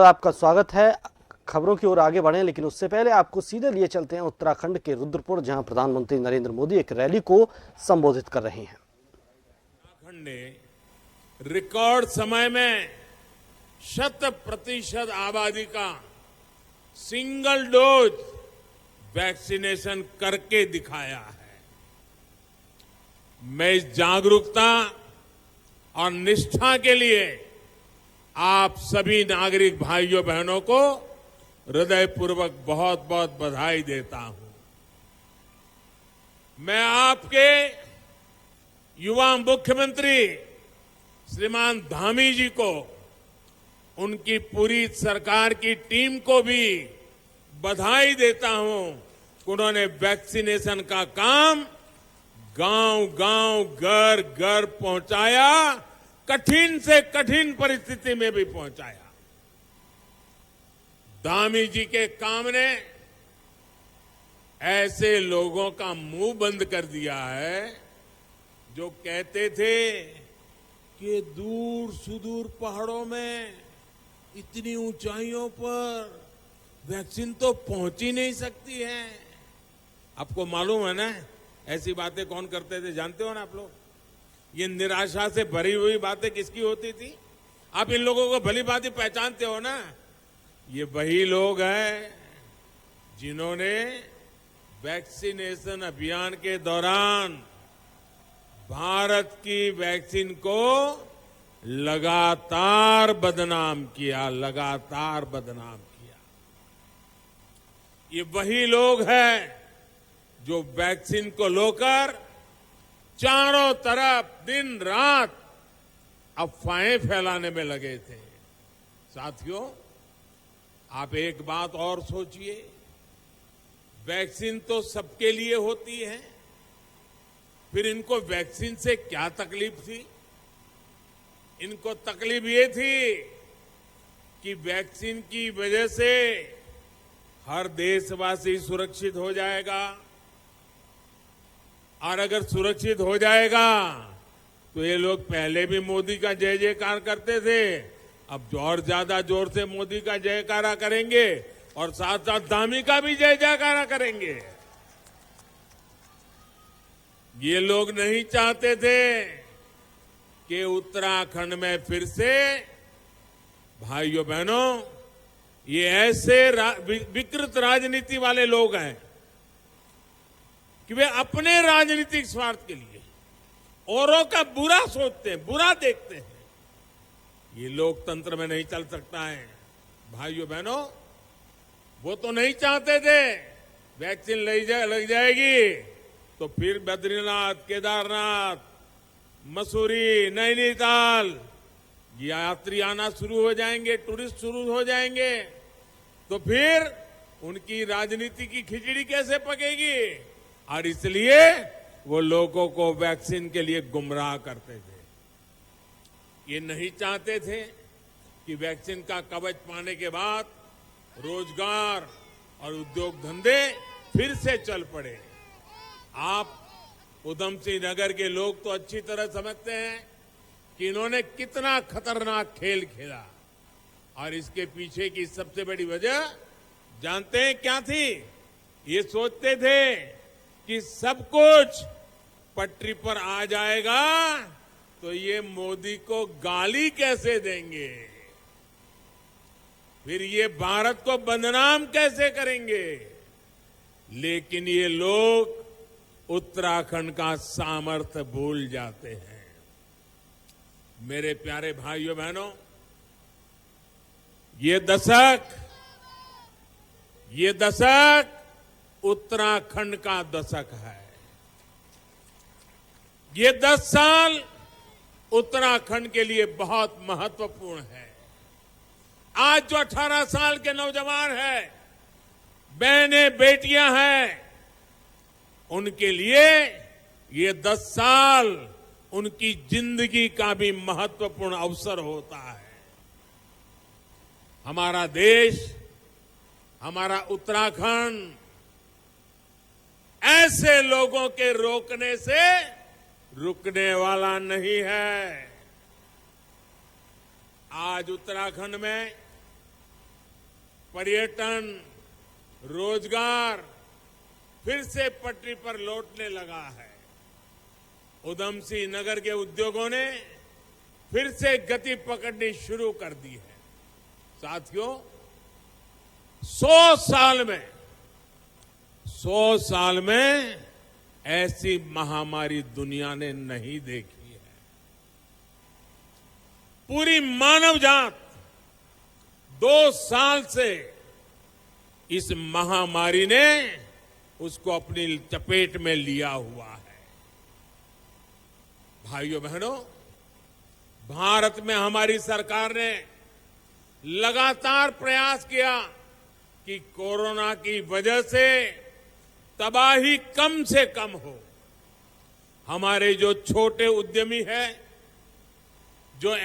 आपका स्वागत है। खबरों की ओर आगे बढ़ें, लेकिन उससे पहले आपको सीधे लिए चलते हैं उत्तराखंड के रुद्रपुर, जहां प्रधानमंत्री नरेंद्र मोदी एक रैली को संबोधित कर रहे हैं। उत्तराखंड ने रिकॉर्ड समय में 100% आबादी का सिंगल डोज वैक्सीनेशन करके दिखाया है। मैं इस जागरूकता और निष्ठा के लिए आप सभी नागरिक भाइयों बहनों को हृदयपूर्वक बहुत बहुत बधाई देता हूं। मैं आपके युवा मुख्यमंत्री श्रीमान धामी जी को, उनकी पूरी सरकार की टीम को भी बधाई देता हूं कि उन्होंने वैक्सीनेशन का काम गांव-गांव, घर-घर पहुंचाया, कठिन से कठिन परिस्थिति में भी पहुंचाया। धामी जी के काम ने ऐसे लोगों का मुंह बंद कर दिया है जो कहते थे कि दूर सुदूर पहाड़ों में इतनी ऊंचाइयों पर वैक्सीन तो पहुंच ही नहीं सकती है। आपको मालूम है ना ऐसी बातें कौन करते थे, जानते हो ना आप लोग? ये निराशा से भरी हुई बातें किसकी होती थी? आप इन लोगों को भली भांति पहचानते हो ना। ये वही लोग हैं जिन्होंने वैक्सीनेशन अभियान के दौरान भारत की वैक्सीन को लगातार बदनाम किया। ये वही लोग हैं जो वैक्सीन को लेकर चारों तरफ दिन रात अफवाहें फैलाने में लगे थे। साथियों, आप एक बात और सोचिए, वैक्सीन तो सबके लिए होती है, फिर इनको वैक्सीन से क्या तकलीफ थी? इनको तकलीफ ये थी कि वैक्सीन की वजह से हर देशवासी सुरक्षित हो जाएगा, और अगर सुरक्षित हो जाएगा तो ये लोग पहले भी मोदी का जय जयकार करते थे, अब और ज्यादा जोर से मोदी का जयकारा करेंगे और साथ साथ धामी का भी जय जयकारा करेंगे। ये लोग नहीं चाहते थे कि उत्तराखंड में फिर से, भाइयों बहनों, ये ऐसे विकृत राजनीति वाले लोग हैं कि वे अपने राजनीतिक स्वार्थ के लिए औरों का बुरा सोचते हैं, बुरा देखते हैं। ये लोकतंत्र में नहीं चल सकता है। भाइयों बहनों, वो तो नहीं चाहते थे वैक्सीन लग जाएगी तो फिर बद्रीनाथ, केदारनाथ, मसूरी, नैनीताल यात्री आना शुरू हो जाएंगे, टूरिस्ट शुरू हो जाएंगे, तो फिर उनकी राजनीति की खिचड़ी कैसे पकेगी? और इसलिए वो लोगों को वैक्सीन के लिए गुमराह करते थे। ये नहीं चाहते थे कि वैक्सीन का कवच पाने के बाद रोजगार और उद्योग धंधे फिर से चल पड़े। आप उधम सिंह नगर के लोग तो अच्छी तरह समझते हैं कि इन्होंने कितना खतरनाक खेल खेला, और इसके पीछे की सबसे बड़ी वजह जानते हैं क्या थी? ये सोचते थे कि सब कुछ पटरी पर आ जाएगा तो ये मोदी को गाली कैसे देंगे, फिर ये भारत को बदनाम कैसे करेंगे। लेकिन ये लोग उत्तराखंड का सामर्थ्य भूल जाते हैं। मेरे प्यारे भाइयों बहनों, ये दशक उत्तराखंड का दशक है। ये 10 साल उत्तराखंड के लिए बहुत महत्वपूर्ण है। आज जो 18 साल के नौजवान हैं, बहनें, बेटियां हैं, उनके लिए ये 10 साल उनकी जिंदगी का भी महत्वपूर्ण अवसर होता है। हमारा देश, हमारा उत्तराखंड ऐसे लोगों के रोकने से रुकने वाला नहीं है। आज उत्तराखंड में पर्यटन, रोजगार फिर से पटरी पर लौटने लगा है। उधम सिंह नगर के उद्योगों ने फिर से गति पकड़नी शुरू कर दी है। साथियों, 100 साल में ऐसी महामारी दुनिया ने नहीं देखी है। पूरी मानव जात 2 साल से इस महामारी ने उसको अपनी चपेट में लिया हुआ है। भाइयों बहनों, भारत में हमारी सरकार ने लगातार प्रयास किया कि कोरोना की वजह से तबाही कम से कम हो। हमारे जो छोटे उद्यमी हैं, जो